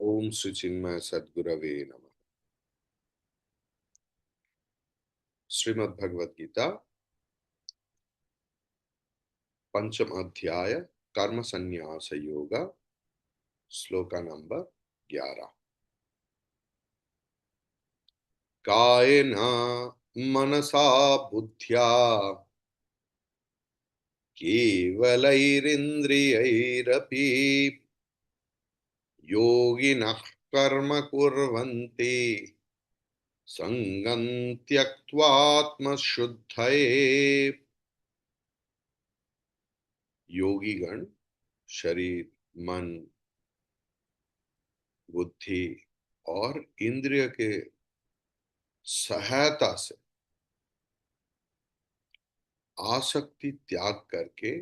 ओम श्री चिन्मय सद्गुरवे नमः। श्रीमद् भगवद गीता पंचम अध्याय कर्म संन्यास योग श्लोका नंबर 11। कायेन मनसा बुद्ध्या केवलैरिन्द्रियैरपि योगिनः कर्म कुर्वन्ति संगं त्यक्त्वात्मशुद्धये। योगीगण शरीर, मन, बुद्धि और इंद्रिय के सहायता से आसक्ति त्याग करके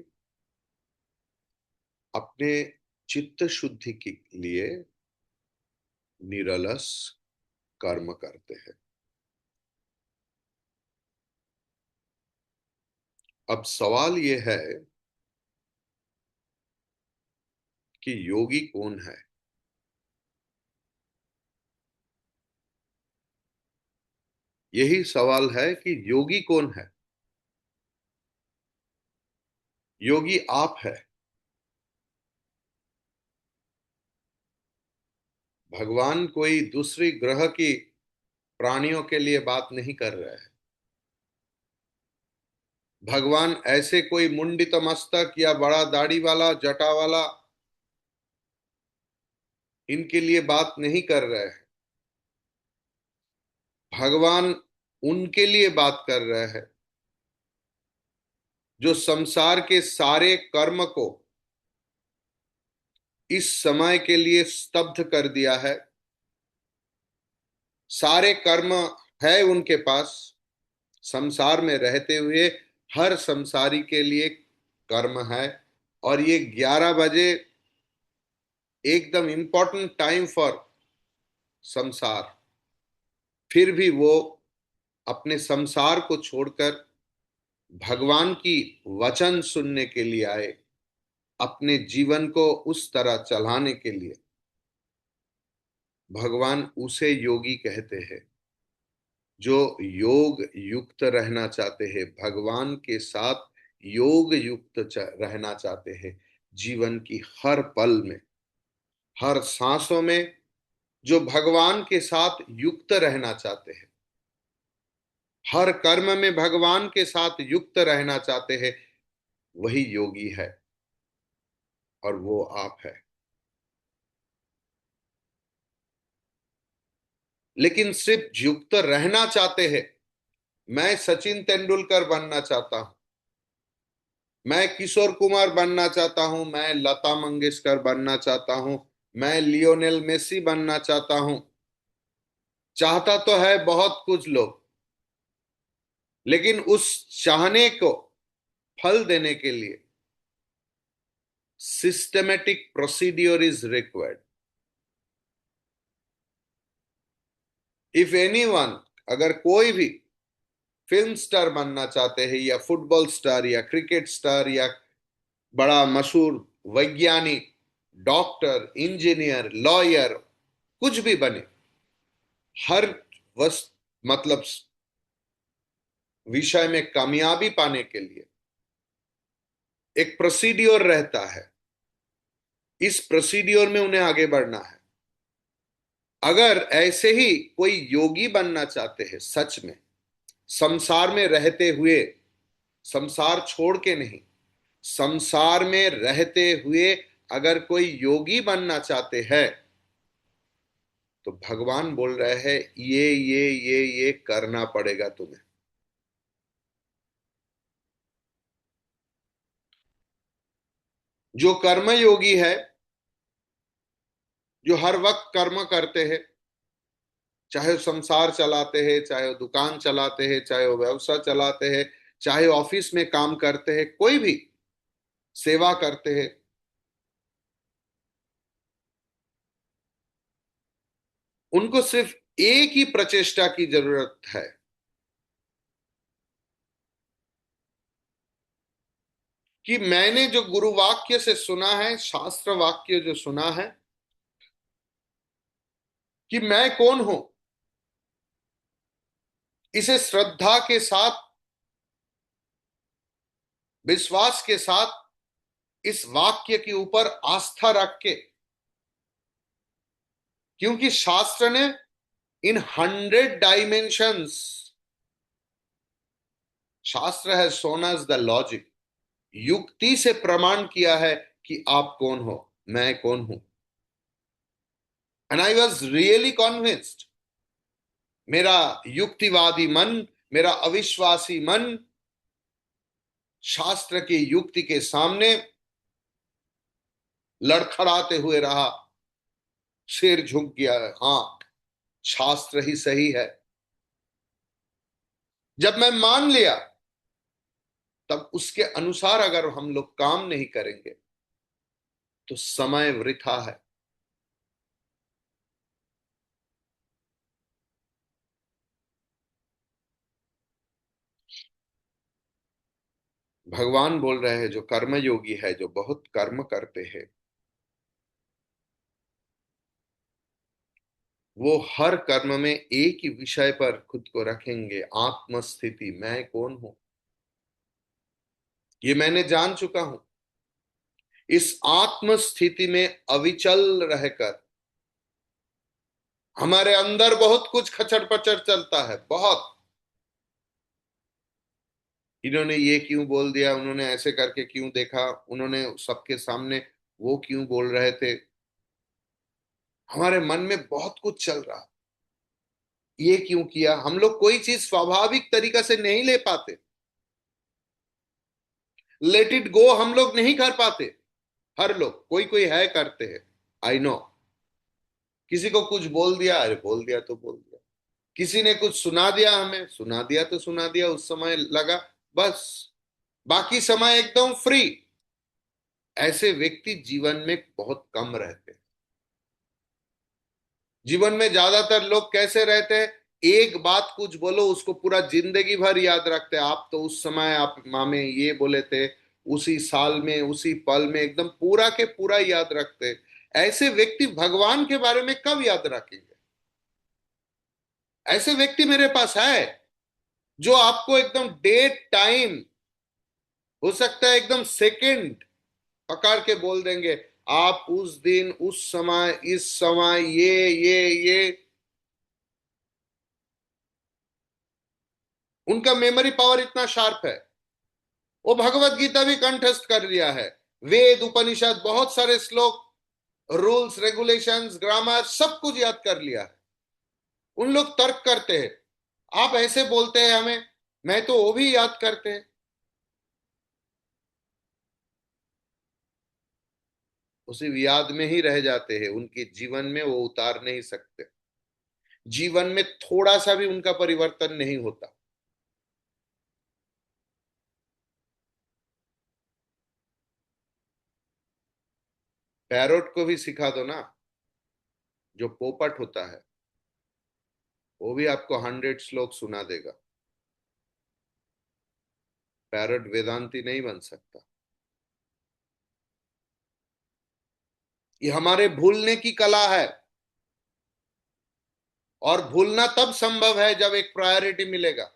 अपने चित्त शुद्धि के लिए निरलस कर्म करते हैं। अब सवाल यह है कि योगी कौन है। यही सवाल है कि योगी कौन है। योगी आप है। भगवान कोई दूसरी ग्रह की प्राणियों के लिए बात नहीं कर रहे हैं। भगवान ऐसे कोई मुंडित मस्तक या बड़ा दाढ़ी वाला, जटा वाला इनके लिए बात नहीं कर रहे हैं। भगवान उनके लिए बात कर रहे हैं जो संसार के सारे कर्म को इस समय के लिए स्तब्ध कर दिया है। सारे कर्म है उनके पास। संसार में रहते हुए हर संसारी के लिए कर्म है। और ये 11 बजे एकदम इंपॉर्टेंट टाइम फॉर संसार। फिर भी वो अपने संसार को छोड़कर भगवान की वचन सुनने के लिए आए, अपने जीवन को उस तरह चलाने के लिए। भगवान उसे योगी कहते हैं जो योग युक्त रहना चाहते हैं, भगवान के साथ योग युक्त रहना चाहते हैं। जीवन की हर पल में, हर सांसों में जो भगवान के साथ युक्त रहना चाहते हैं, हर कर्म में भगवान के साथ युक्त रहना चाहते हैं, वही योगी है। और वो आप है। लेकिन सिर्फ युक्त रहना चाहते हैं। मैं सचिन तेंदुलकर बनना चाहता हूं, मैं किशोर कुमार बनना चाहता हूं, मैं लता मंगेशकर बनना चाहता हूं, मैं लियोनेल मेसी बनना चाहता हूं। चाहता तो है बहुत कुछ लोग, लेकिन उस चाहने को फल देने के लिए systematic procedure is required. If anyone, अगर कोई भी फिल्म स्टार बनना चाहते हैं या फुटबॉल स्टार या क्रिकेट स्टार या बड़ा मशहूर वैज्ञानिक, डॉक्टर, इंजीनियर, लॉयर, कुछ भी बने, हर वस्त मतलब विषय में कामयाबी पाने के लिए एक प्रोसीड्योर रहता है। इस प्रोसीड्योर में उन्हें आगे बढ़ना है। अगर ऐसे ही कोई योगी बनना चाहते हैं सच में, संसार में रहते हुए, संसार छोड़ के नहीं, संसार में रहते हुए अगर कोई योगी बनना चाहते हैं, तो भगवान बोल रहे हैं ये करना पड़ेगा तुम्हें। जो कर्म योगी है, जो हर वक्त कर्म करते हैं, चाहे वो संसार चलाते हैं, चाहे वो दुकान चलाते हैं, चाहे वो व्यवसाय चलाते हैं, चाहे ऑफिस में काम करते हैं, कोई भी सेवा करते हैं, उनको सिर्फ एक ही प्रचेष्टा की जरूरत है कि मैंने जो गुरु वाक्य से सुना है, शास्त्र वाक्य जो सुना है, कि मैं कौन हूं, इसे श्रद्धा के साथ, विश्वास के साथ, इस वाक्य के ऊपर आस्था रख के, क्योंकि शास्त्र ने इन 100 डायमेंशंस, शास्त्र है सोन एज द लॉजिक, युक्ति से प्रमाण किया है कि आप कौन हो, मैं कौन हूं। And I was really convinced. मेरा युक्तिवादी मन, मेरा अविश्वासी मन शास्त्र की युक्ति के सामने लड़खड़ाते हुए रहा, सिर झुक गया है, हाँ शास्त्र ही सही है। जब मैं मान लिया, तब उसके अनुसार अगर हम लोग काम नहीं करेंगे तो समय वृथा है। भगवान बोल रहे हैं जो कर्मयोगी है, जो बहुत कर्म करते हैं, वो हर कर्म में एक ही विषय पर खुद को रखेंगे, आत्मस्थिति, मैं कौन हूं। ये मैंने जान चुका हूं। इस आत्मस्थिति में अविचल रहकर हमारे अंदर बहुत कुछ खचर पचर चलता है, बहुत। इन्होंने ये क्यों बोल दिया, उन्होंने ऐसे करके क्यों देखा, उन्होंने सबके सामने वो क्यों बोल रहे थे, हमारे मन में बहुत कुछ चल रहा। ये क्यों किया, हम लोग कोई चीज स्वाभाविक तरीका से नहीं ले पाते, लेट इट गो हम लोग नहीं कर पाते। हर लोग, कोई कोई है करते हैं, आई नो। किसी को कुछ बोल दिया, अरे बोल दिया तो बोल दिया, किसी ने कुछ सुना दिया, हमें सुना दिया तो सुना दिया, उस समय लगा, बस बाकी समय एकदम फ्री। ऐसे व्यक्ति जीवन में बहुत कम रहते हैं। जीवन में ज्यादातर लोग कैसे रहते हैं, एक बात कुछ बोलो उसको पूरा जिंदगी भर याद रखते हैं। आप तो उस समय आप मामे ये बोले थे, उसी साल में उसी पल में एकदम पूरा के पूरा याद रखते हैं। ऐसे व्यक्ति भगवान के बारे में कब याद रखेंगे। ऐसे व्यक्ति मेरे पास है जो आपको एकदम डेट टाइम, हो सकता है एकदम सेकंड पकड़ के बोल देंगे, आप उस दिन उस समय इस समय ये। उनका मेमोरी पावर इतना शार्प है, वो भगवत गीता भी कंठस्थ कर लिया है, वेद उपनिषद बहुत सारे श्लोक, रूल्स रेगुलेशंस ग्रामर सब कुछ याद कर लिया है। उन लोग तर्क करते हैं, आप ऐसे बोलते हैं हमें, मैं तो वो भी याद करते हैं। उसी याद में ही रह जाते हैं, उनके जीवन में वो उतार नहीं सकते। जीवन में थोड़ा सा भी उनका परिवर्तन नहीं होता। पैरोट को भी सिखा दो ना, जो पोपट होता है, वो भी आपको 100 श्लोक सुना देगा। पैरोट वेदांती नहीं बन सकता। ये हमारे भूलने की कला है, और भूलना तब संभव है जब एक प्रायोरिटी मिलेगा।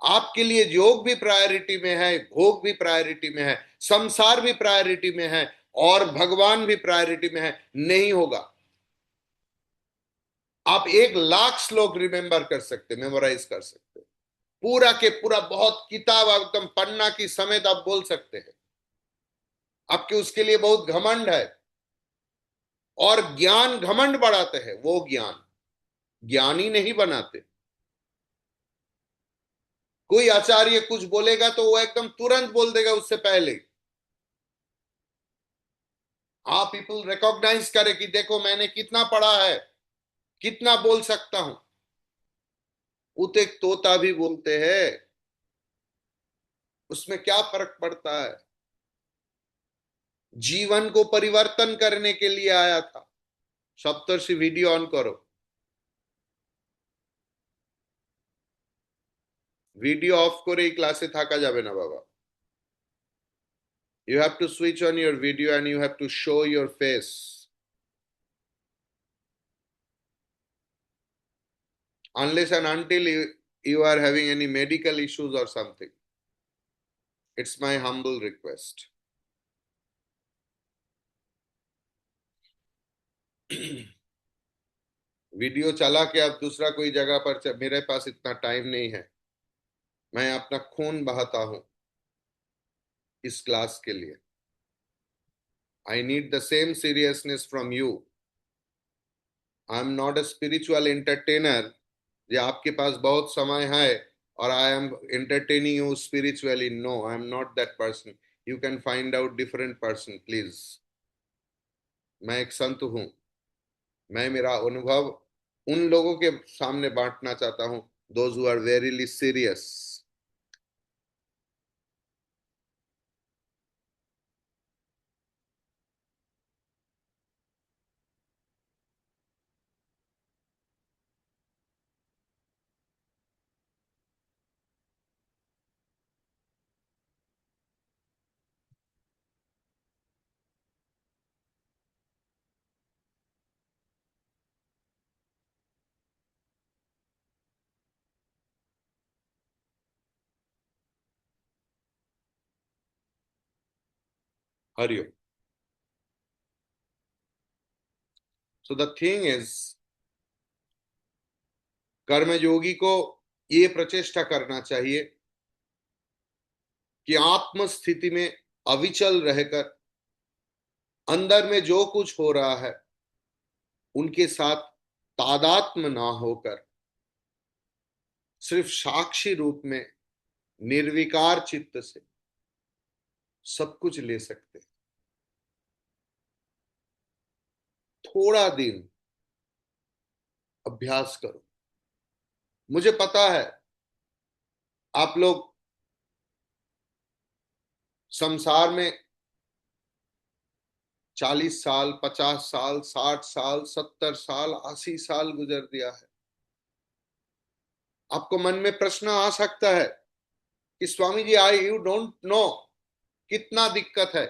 आपके लिए योग भी प्रायोरिटी में है, भोग भी प्रायोरिटी में है, संसार भी प्रायोरिटी में है, और भगवान भी प्रायोरिटी में है, नहीं होगा। आप 1 लाख श्लोक रिमेंबर कर सकते, मेमोराइज कर सकते, पूरा के पूरा बहुत किताब एकदम पन्ना की समेत आप बोल सकते हैं। आपके उसके लिए बहुत घमंड है, और ज्ञान घमंड बढ़ाते हैं, वो ज्ञान ज्ञानी नहीं बनाते। कोई आचार्य कुछ बोलेगा तो वो एकदम तुरंत बोल देगा उससे पहले। हाँ, पीपल रिकॉग्नाइज करे कि देखो मैंने कितना पढ़ा है, कितना बोल सकता हूं। उते तोता भी बोलते हैं, उसमें क्या फर्क पड़ता है। जीवन को परिवर्तन करने के लिए आया था। सप्तर्षि वीडियो ऑन करो, ভিডিও অফ করে এই ক্লাসে থাকা যাবে না বাবা। You have to switch on your video and you have to show your face. unless and until you are having any medical issues or something. It's my humble request. Video चला के अब दूसरा कोई जगह पर मेरे पास इतना टाइम नहीं है। मैं अपना खून बहाता हूं इस क्लास के लिए। I need the same seriousness from you. I am not a spiritual entertainer ये आपके पास बहुत समय है और I am entertaining you spiritually. No, I am not that person. You can find out different person please. मैं एक संत हूं। मैं मेरा अनुभव उन लोगों के सामने बांटना चाहता हूं, those who are verily serious. हरिओम। सो द थिंग इज, कर्मयोगी को ये प्रचेष्टा करना चाहिए कि आत्म स्थिति में अविचल रहकर अंदर में जो कुछ हो रहा है उनके साथ तादात्म्य ना होकर सिर्फ साक्षी रूप में निर्विकार चित्त से सब कुछ ले सकते हैं। थोड़ा दिन अभ्यास करो। मुझे पता है आप लोग संसार में 40 साल, 50 साल, 60 साल, 70 साल, 80 साल गुजर दिया है। आपको मन में प्रश्न आ सकता है कि स्वामी जी, आई यू डोंट नो कितना दिक्कत है।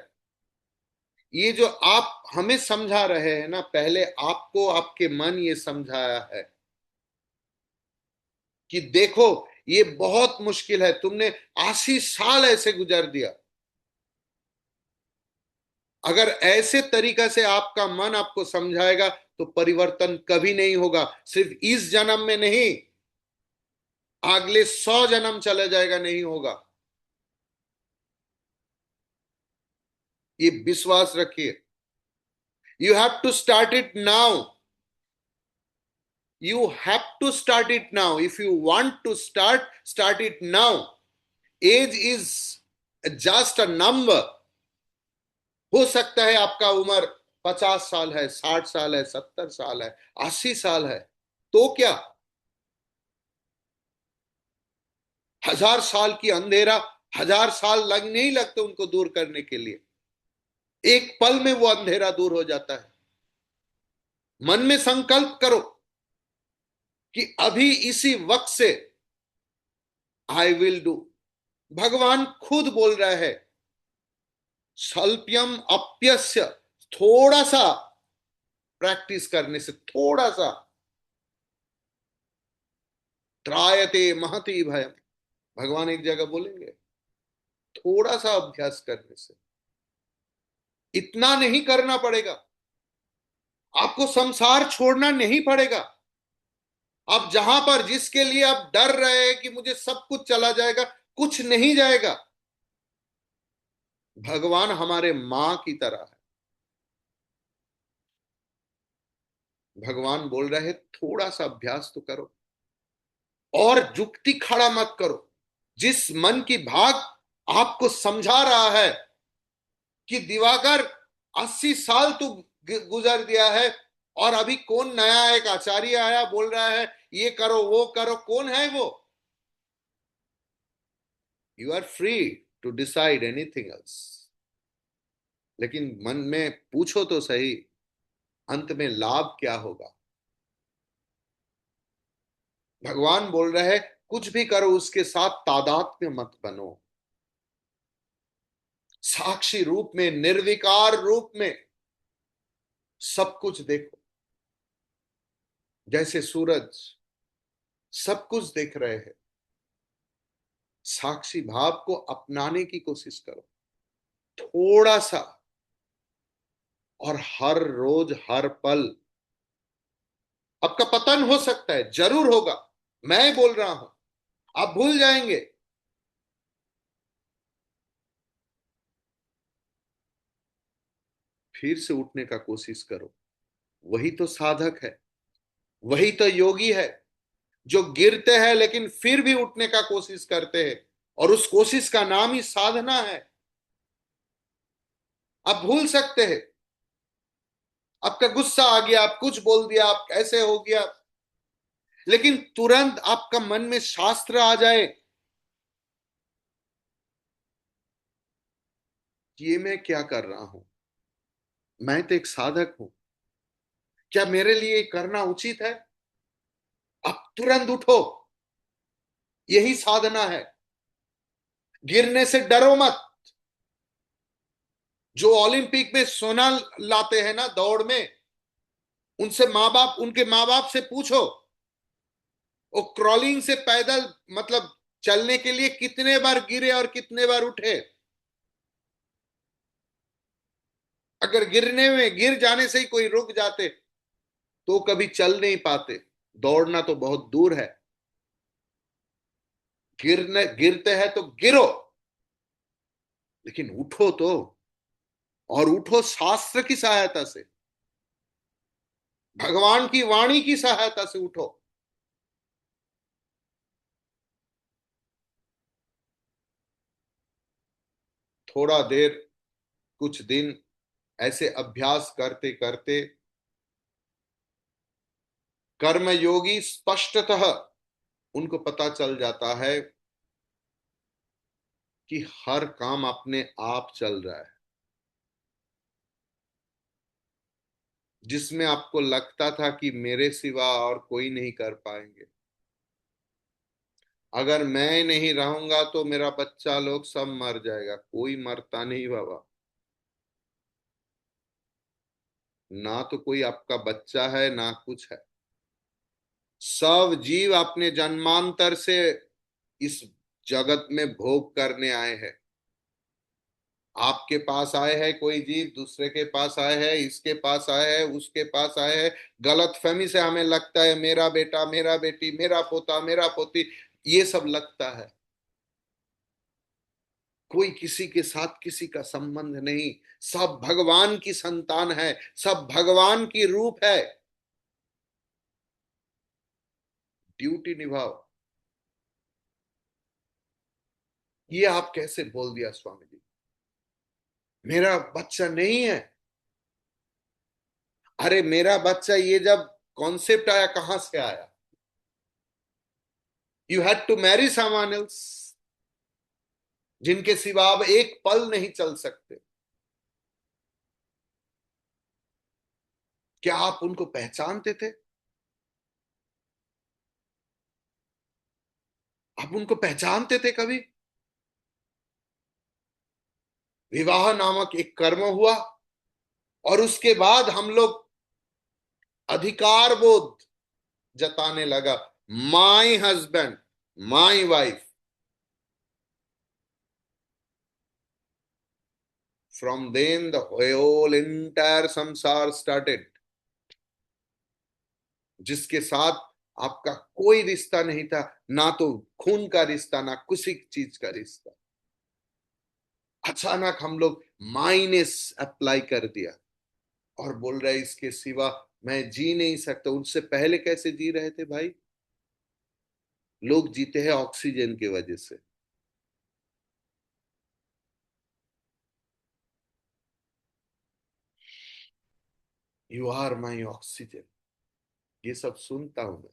ये जो आप हमें समझा रहे हैं ना, पहले आपको आपके मन ये समझाया है कि देखो ये बहुत मुश्किल है, तुमने 80 साल ऐसे गुजार दिया। अगर ऐसे तरीका से आपका मन आपको समझाएगा तो परिवर्तन कभी नहीं होगा। सिर्फ इस जन्म में नहीं, अगले 100 जन्म चले जाएगा, नहीं होगा। ये विश्वास रखिए। You have to start it now. You have to start it now. If you want to start it now. Age is just a number. हो सकता है आपका उम्र 50 साल है, 60 साल है, 70 साल है, 80 साल है, तो क्या 1000 साल की अंधेरा 1000 साल नहीं लगते उनको दूर करने के लिए। एक पल में वो अंधेरा दूर हो जाता है। मन में संकल्प करो कि अभी इसी वक्त से आई विल डू। भगवान खुद बोल रहा है, स्वल्प्यम अप्यस्य, थोड़ा सा प्रैक्टिस करने से, थोड़ा सा, त्रायते महती भयम। भगवान एक जगह बोलेंगे, थोड़ा सा अभ्यास करने से। इतना नहीं करना पड़ेगा, आपको संसार छोड़ना नहीं पड़ेगा। आप जहां पर जिसके लिए आप डर रहे हैं कि मुझे सब कुछ चला जाएगा, कुछ नहीं जाएगा। भगवान हमारे मां की तरह है। भगवान बोल रहे हैं थोड़ा सा अभ्यास तो करो, और जुक्ति खड़ा मत करो। जिस मन की भाग आपको समझा रहा है कि दिवाकर 80 साल तू गुजर दिया है और अभी कौन नया एक आचार्य आया बोल रहा है ये करो वो करो, कौन है वो? You are free to decide anything else. लेकिन मन में पूछो तो सही, अंत में लाभ क्या होगा? भगवान बोल रहे हैं कुछ भी करो उसके साथ तादात्म्य मत बनो। साक्षी रूप में, निर्विकार रूप में सब कुछ देखो। जैसे सूरज सब कुछ देख रहे हैं। साक्षी भाव को अपनाने की कोशिश करो थोड़ा सा। और हर रोज हर पल आपका पतन हो सकता है, जरूर होगा। मैं बोल रहा हूं, आप भूल जाएंगे। फिर से उठने का कोशिश करो। वही तो साधक है, वही तो योगी है, जो गिरते हैं लेकिन फिर भी उठने का कोशिश करते हैं। और उस कोशिश का नाम ही साधना है। आप भूल सकते हैं, आपका गुस्सा आ गया, आप कुछ बोल दिया, आप ऐसे हो गया, लेकिन तुरंत आपका मन में शास्त्र आ जाए कि ये मैं क्या कर रहा हूं, मैं तो एक साधक हूं, क्या मेरे लिए ये करना उचित है? आप तुरंत उठो। यही साधना है। गिरने से डरो मत। जो ओलंपिक में सोना लाते हैं ना दौड़ में, उनसे माँ बाप, उनके माँ बाप से पूछो, वो क्रॉलिंग से पैदल, मतलब चलने के लिए कितने बार गिरे और कितने बार उठे। अगर गिरने में, गिर जाने से ही कोई रुक जाते तो कभी चल नहीं पाते। दौड़ना तो बहुत दूर है। गिरने, गिरते हैं तो गिरो, लेकिन उठो तो। और उठो शास्त्र की सहायता से, भगवान की वाणी की सहायता से उठो। थोड़ा देर, कुछ दिन ऐसे अभ्यास करते करते कर्मयोगी स्पष्टतः उनको पता चल जाता है कि हर काम अपने आप चल रहा है। जिसमें आपको लगता था कि मेरे सिवा और कोई नहीं कर पाएंगे, अगर मैं नहीं रहूंगा तो मेरा बच्चा लोग सब मर जाएगा, कोई मरता नहीं बाबा। ना तो कोई आपका बच्चा है ना कुछ है। सब जीव अपने जन्मांतर से इस जगत में भोग करने आए हैं। आपके पास आए हैं कोई जीव, दूसरे के पास आए हैं, इसके पास आए हैं, उसके पास आए हैं। गलत फहमी से हमें लगता है मेरा बेटा, मेरा बेटी, मेरा पोता, मेरा पोती, ये सब लगता है। कोई किसी के साथ किसी का संबंध नहीं। सब भगवान की संतान है, सब भगवान की रूप है। ड्यूटी निभाओ। ये आप कैसे बोल दिया स्वामी जी, मेरा बच्चा नहीं है? अरे मेरा बच्चा, ये जब कॉन्सेप्ट आया कहां से आया? You had to marry someone else, जिनके सिवा आप एक पल नहीं चल सकते। क्या आप उनको पहचानते थे? आप उनको पहचानते थे कभी? विवाह नामक एक कर्म हुआ, और उसके बाद हम लोग अधिकार बोध जताने लगा, my husband, my wife. From then the whole entire संसार स्टार्टेड। जिसके साथ आपका कोई रिश्ता नहीं था, ना तो खून का रिश्ता, ना किसी चीज का रिश्ता, अचानक हम लोग माइनस अप्लाई कर दिया और बोल रहे इसके सिवा मैं जी नहीं सकता। उनसे पहले कैसे जी रहे थे भाई? लोग जीते हैं ऑक्सीजन की वजह से। यू आर माई ऑक्सीजन, ये सब सुनता हूं मैं।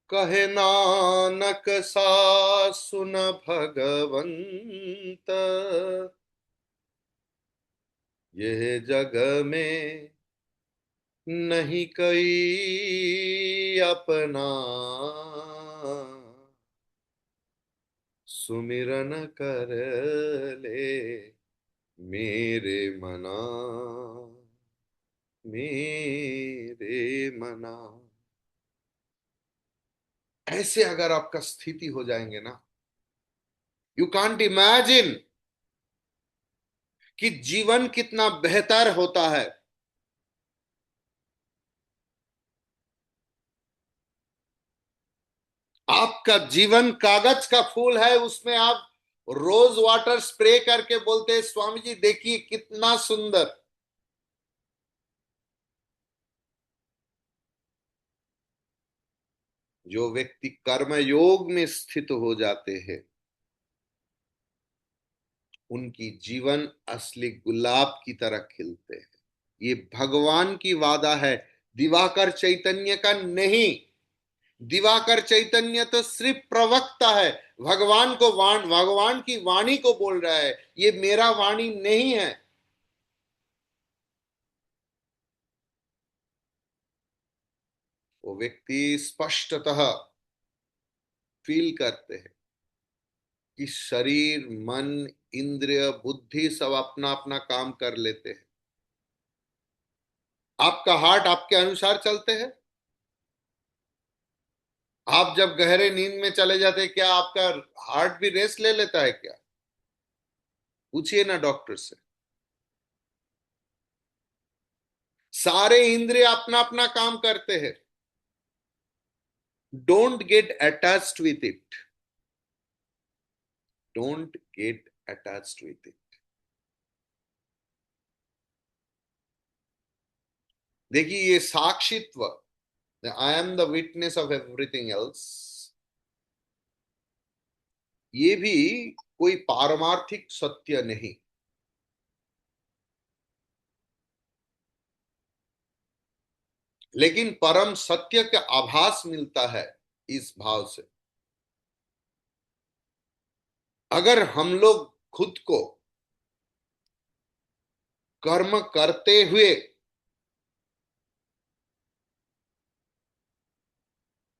कहे नानक सा सुन भगवंत, यह जग में नहीं कोई अपना, सुमिरन कर ले मेरे मना, मेरे मना, ऐसे अगर आपका स्थिति हो जाएंगे ना, यू कांट इमेजिन कि जीवन कितना बेहतर होता है। आपका जीवन कागज का फूल है, उसमें आप रोज वाटर स्प्रे करके बोलते हैं स्वामी जी देखिए कितना सुंदर। जो व्यक्ति कर्म योग में स्थित हो जाते हैं, उनकी जीवन असली गुलाब की तरह खिलते हैं। ये भगवान की वादा है, दिवाकर चैतन्य का नहीं। दिवाकर चैतन्य तो सिर्फ प्रवक्ता है, भगवान की वाणी को बोल रहा है, ये मेरा वाणी नहीं है। वो व्यक्ति स्पष्टतः फील करते हैं कि शरीर, मन, इंद्रिय, बुद्धि सब अपना अपना काम कर लेते हैं। आपका हार्ट आपके अनुसार चलते हैं। आप जब गहरे नींद में चले जाते हैं, क्या आपका हार्ट भी रेस्ट ले लेता है क्या? पूछिए ना डॉक्टर से। सारे इंद्रिय अपना अपना काम करते हैं। Don't get attached with it. Don't get attached with it. देखिए ये साक्षित्व, I am the witness of everything else, ये भी कोई पारमार्थिक सत्य नहीं, लेकिन परम सत्य का आभास मिलता है इस भाव से। अगर हम लोग खुद को कर्म करते हुए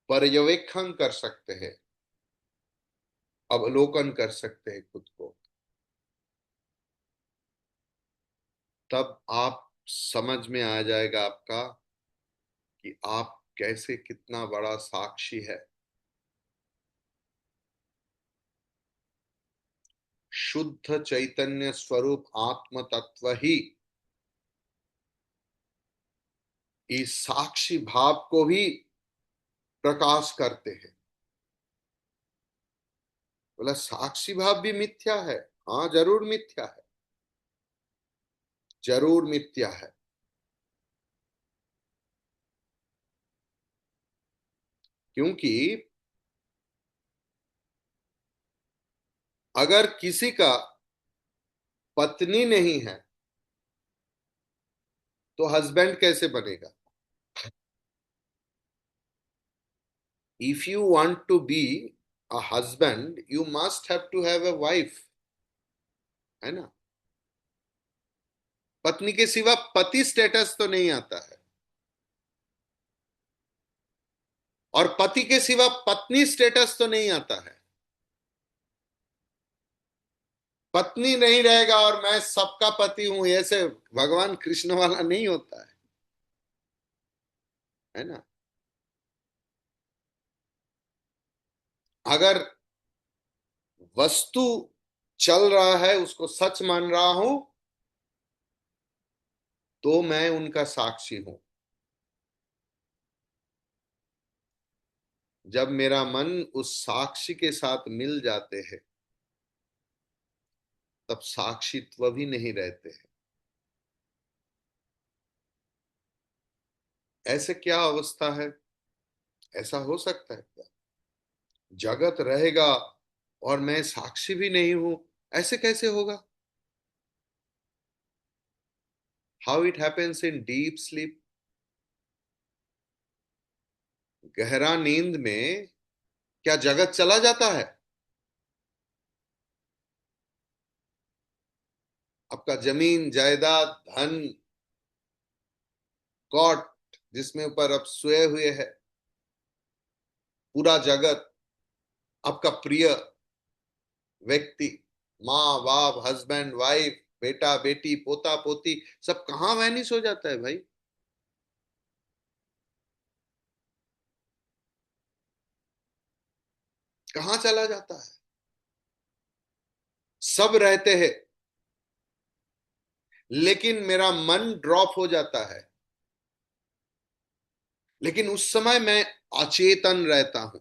पर्यवेक्षण कर सकते हैं, अवलोकन कर सकते हैं खुद को, तब आप समझ में आ जाएगा आपका कि आप कैसे कितना बड़ा साक्षी है। शुद्ध चैतन्य स्वरूप आत्म तत्व ही इस साक्षी भाव को भी प्रकाश करते हैं। बोला साक्षी भाव भी मिथ्या है? हाँ जरूर मिथ्या है, जरूर मिथ्या है। क्योंकि अगर किसी का पत्नी नहीं है तो हस्बैंड कैसे बनेगा? If you want to be a husband you must have to have a wife, है ना? पत्नी के सिवा पति स्टेटस तो नहीं आता है, और पति के सिवा पत्नी स्टेटस तो नहीं आता है। पत्नी नहीं रहेगा और मैं सबका पति हूं, ऐसे भगवान कृष्ण वाला नहीं होता है ना? अगर वस्तु चल रहा है उसको सच मान रहा हूं तो मैं उनका साक्षी हूं। जब मेरा मन उस साक्षी के साथ मिल जाते हैं तब साक्षीत्व भी नहीं रहते हैं। ऐसे क्या अवस्था है? ऐसा हो सकता है क्या? जगत रहेगा और मैं साक्षी भी नहीं हूं, ऐसे कैसे होगा? How it happens in deep sleep. गहरा नींद में क्या जगत चला जाता है? आपका जमीन जायदाद धन कॉट जिसमें ऊपर आप सोए हुए हैं, पूरा जगत, आपका प्रिय व्यक्ति, माँ बाप, हस्बैंड वाइफ, बेटा बेटी पोता पोती सब कहाँ वैनिश हो जाता है भाई। कहाँ चला जाता है। सब रहते हैं, लेकिन मेरा मन ड्रॉप हो जाता है। लेकिन उस समय मैं अचेतन रहता हूं।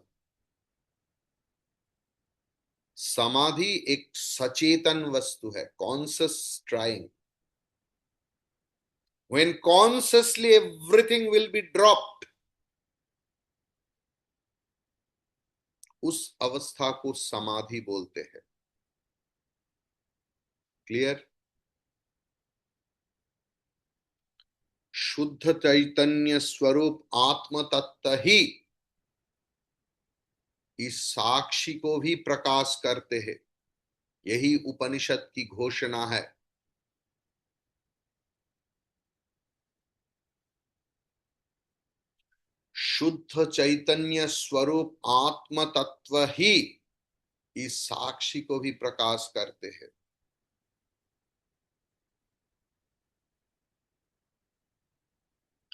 समाधि एक सचेतन वस्तु है, conscious trying. When consciously everything will be dropped, उस अवस्था को समाधि बोलते हैं। क्लियर। शुद्ध चैतन्य स्वरूप आत्म तत्व ही इस साक्षी को भी प्रकाश करते हैं। यही उपनिषद की घोषणा है। शुद्ध चैतन्य स्वरूप आत्म तत्व ही इस साक्षी को भी प्रकाश करते हैं।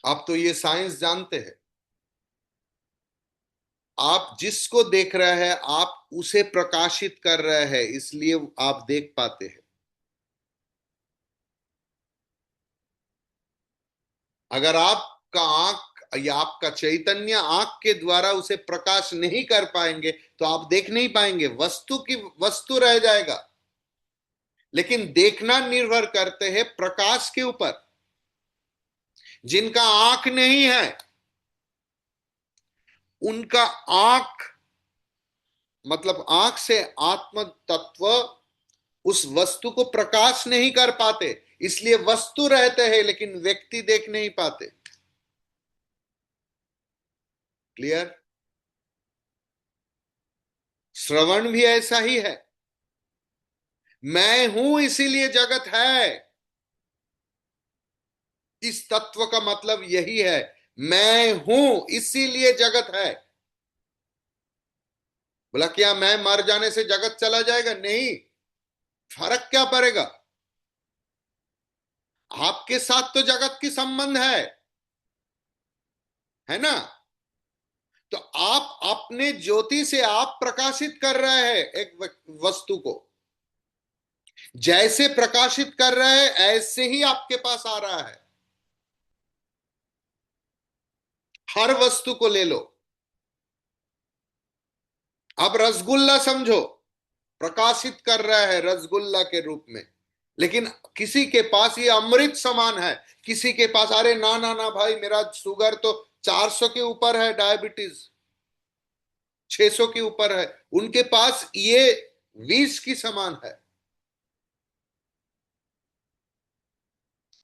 आप तो ये साइंस जानते हैं। आप जिसको देख रहे हैं आप उसे प्रकाशित कर रहे हैं, इसलिए आप देख पाते हैं। अगर आपका आंख या आपका चैतन्य आंख के द्वारा उसे प्रकाश नहीं कर पाएंगे तो आप देख नहीं पाएंगे, वस्तु की वस्तु रह जाएगा। लेकिन देखना निर्भर करते हैं प्रकाश के ऊपर। जिनका आंख नहीं है उनका आंख मतलब आंख से आत्म तत्व उस वस्तु को प्रकाश नहीं कर पाते, इसलिए वस्तु रहते हैं लेकिन व्यक्ति देख नहीं पाते। क्लियर। श्रवण भी ऐसा ही है। मैं हूं इसीलिए जगत है। इस तत्व का मतलब यही है, मैं हूं इसीलिए जगत है। बोला क्या मैं मर जाने से जगत चला जाएगा? नहीं। फर्क क्या पड़ेगा? आपके साथ तो जगत की संबंध है ना। तो आप अपने ज्योति से आप प्रकाशित कर रहे हैं एक वस्तु को। जैसे प्रकाशित कर रहे हैं ऐसे ही आपके पास आ रहा है। हर वस्तु को ले लो। अब रसगुल्ला समझो, प्रकाशित कर रहा है रसगुल्ला के रूप में। लेकिन किसी के पास ये अमृत समान है, किसी के पास अरे ना ना ना भाई मेरा शुगर तो 400 के ऊपर है, डायबिटीज 600 के ऊपर है, उनके पास ये विष की समान है।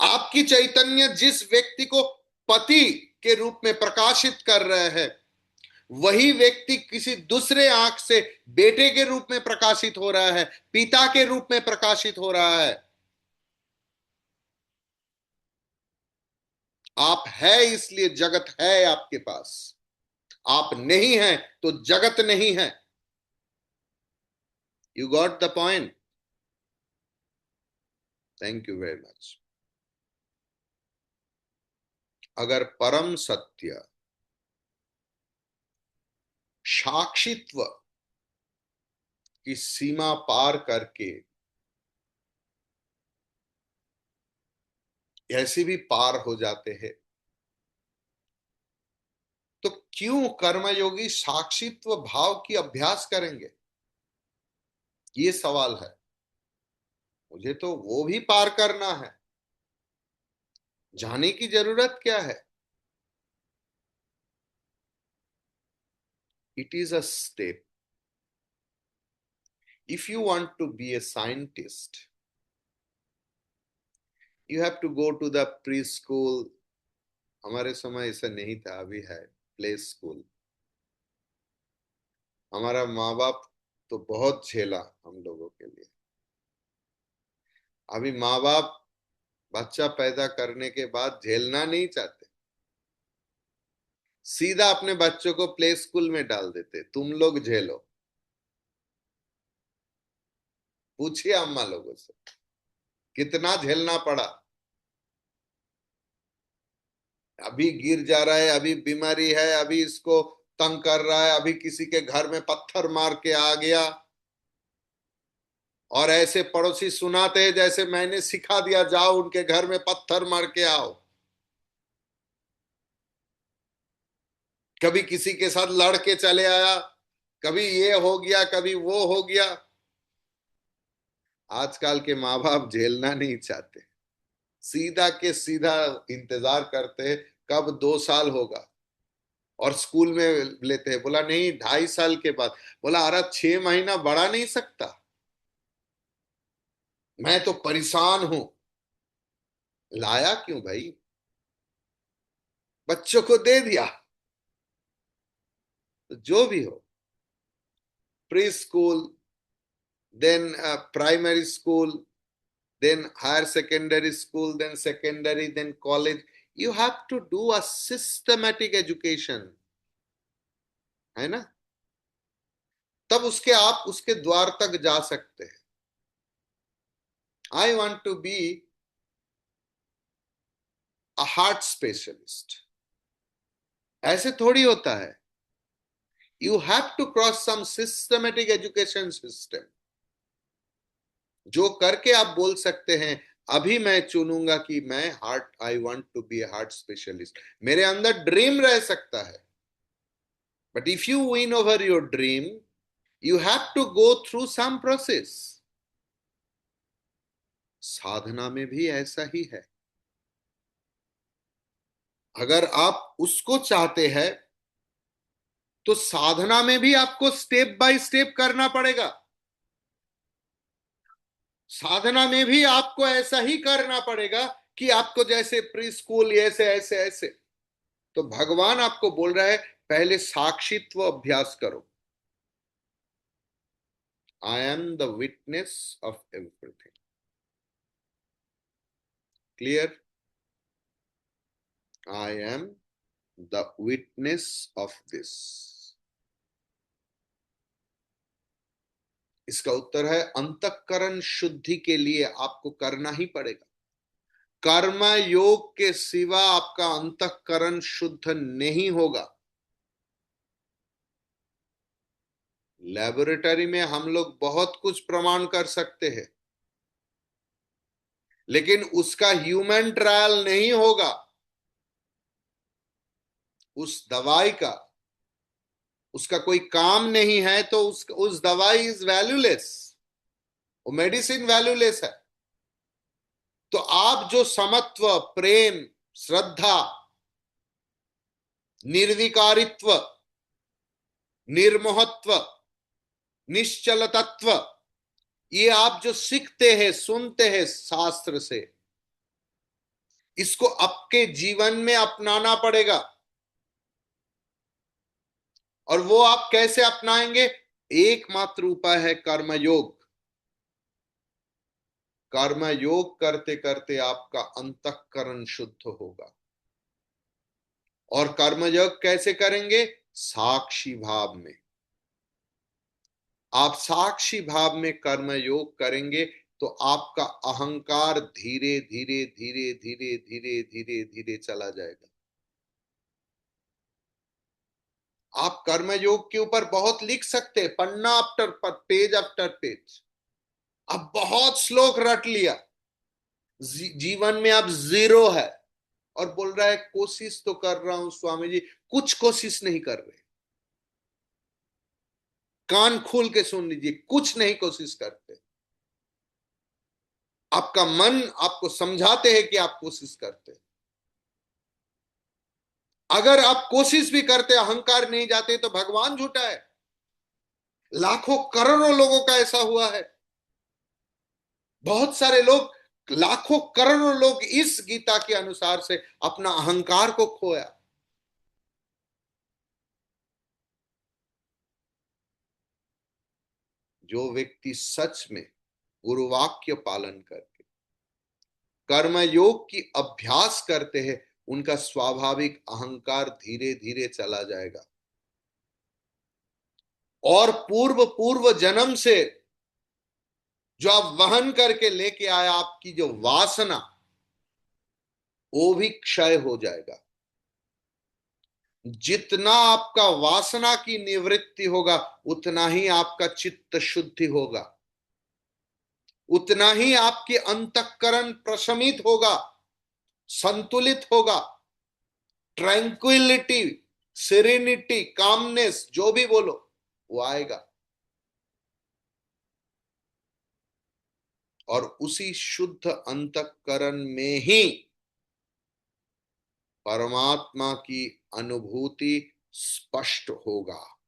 आपकी चैतन्य जिस व्यक्ति को पति के रूप में प्रकाशित कर रहे हैं वही व्यक्ति किसी दूसरे आंख से बेटे के रूप में प्रकाशित हो रहा है, पिता के रूप में प्रकाशित हो रहा है। आप है इसलिए जगत है आपके पास। आप नहीं है तो जगत नहीं है। You got the point. Thank you very much. अगर परम सत्य साक्षित्व की सीमा पार करके ऐसे भी पार हो जाते हैं तो क्यों कर्मयोगी साक्षित्व भाव की अभ्यास करेंगे? ये सवाल है। मुझे तो वो भी पार करना है, जाने की जरूरत क्या है? It is a step. If you want to be a scientist you have to go to the pre school. हमारे समय ऐसा नहीं था, अभी है प्ले स्कूल। हमारा माँ बाप तो बहुत झेला हम लोगों के लिए। अभी माँ बाप बच्चा पैदा करने के बाद झेलना नहीं चाहते, सीधा अपने बच्चों को प्ले स्कूल में डाल देते, तुम लोग झेलो। पूछिए अम्मा लोगों से कितना झेलना पड़ा। अभी गिर जा रहा है, अभी बीमारी है, अभी इसको तंग कर रहा है, अभी किसी के घर में पत्थर मार के आ गया, और ऐसे पड़ोसी सुनाते हैं जैसे मैंने सिखा दिया, जाओ उनके घर में पत्थर मार के आओ। कभी किसी के साथ लड़ के चले आया, कभी ये हो गया, कभी वो हो गया। आजकल के माँ बाप झेलना नहीं चाहते, सीधा के सीधा इंतजार करते हैं कब 2 साल होगा, और स्कूल में लेते हैं। बोला नहीं, 2.5 साल के बाद। बोला अरे 6 महीना बढ़ा नहीं सकता, मैं तो परेशान हूं। लाया क्यों भाई, बच्चों को दे दिया। तो जो भी हो, pre school, then primary school, then higher secondary school, then secondary, then college. You have to do a systematic education, है ना? तब उसके आप उसके द्वार तक जा सकते हैं। I want to be a heart specialist, ऐसे थोड़ी होता है। You have to cross some systematic education system, जो करके आप बोल सकते हैं अभी मैं चुनूंगा कि मैं heart, I want to be a heart specialist. मेरे अंदर ड्रीम रह सकता है, but if you win over your dream, you have to go through some process। साधना में भी ऐसा ही है। अगर आप उसको चाहते हैं तो साधना में भी आपको स्टेप बाय स्टेप करना पड़ेगा। साधना में भी आपको ऐसा ही करना पड़ेगा कि आपको जैसे प्री स्कूल ऐसे ऐसे ऐसे। तो भगवान आपको बोल रहा है पहले साक्षित्व अभ्यास करो। आई am the witness of everything. Clear? I am the witness of this. इसका उत्तर है अंतःकरण शुद्धि के लिए आपको करना ही पड़ेगा। कर्म योग के सिवा आपका अंतःकरण शुद्ध नहीं होगा। लेबोरेटरी में हम लोग बहुत कुछ प्रमाण कर सकते हैं, लेकिन उसका ह्यूमन ट्रायल नहीं होगा। उस दवाई का, उसका कोई काम नहीं है, तो उस दवाई इज वैल्यूलेस, वो मेडिसिन वैल्यूलेस है। तो आप जो समत्व, प्रेम, श्रद्धा, निर्विकारित्व, निर्मोहत्व, निश्चल तत्व, ये आप जो सीखते हैं, सुनते हैं शास्त्र से, इसको आपके जीवन में अपनाना पड़ेगा। और वो आप कैसे अपनाएंगे? एकमात्र उपाय है कर्मयोग। कर्मयोग करते करते आपका अंतःकरण शुद्ध होगा। और कर्मयोग कैसे करेंगे? साक्षी भाव में। आप साक्षी भाव में कर्मयोग करेंगे तो आपका अहंकार धीरे धीरे धीरे धीरे धीरे धीरे धीरे चला जाएगा। आप कर्मयोग के ऊपर बहुत लिख सकते हैं, पन्ना आफ्टर पेज आफ्टर पेज। अब बहुत श्लोक रट लिया, जीवन में अब जीरो है, और बोल रहा है कोशिश तो कर रहा हूं स्वामी जी। कुछ कोशिश नहीं कर रहे। कान खोल के सुन लीजिए, कुछ नहीं कोशिश करते। आपका मन आपको समझाते हैं कि आप कोशिश करते। अगर आप कोशिश भी करते, अहंकार नहीं जाते, तो भगवान झूठा है। लाखों करोड़ों लोगों का ऐसा हुआ है। बहुत सारे लोग, लाखों करोड़ों लोग इस गीता के अनुसार से अपना अहंकार को खोया। जो व्यक्ति सच में गुरुवाक्य पालन करके कर्मयोग की अभ्यास करते हैं, उनका स्वाभाविक अहंकार धीरे धीरे चला जाएगा। और पूर्व पूर्व जन्म से जो आप वहन करके लेके आए, आपकी जो वासना, वो भी क्षय हो जाएगा। जितना आपका वासना की निवृत्ति होगा, उतना ही आपका चित्त शुद्धि होगा, उतना ही आपकी अंतःकरण प्रशमित होगा, संतुलित होगा। ट्रैंक्विलिटी, सेरेनिटी, कामनेस, जो भी बोलो, वो आएगा। और उसी शुद्ध अंतःकरण में ही परमात्मा की अनुभूति स्पष्ट होगा।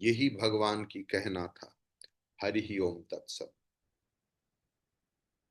यही भगवान की कहना था। हरि ओम तत्सत।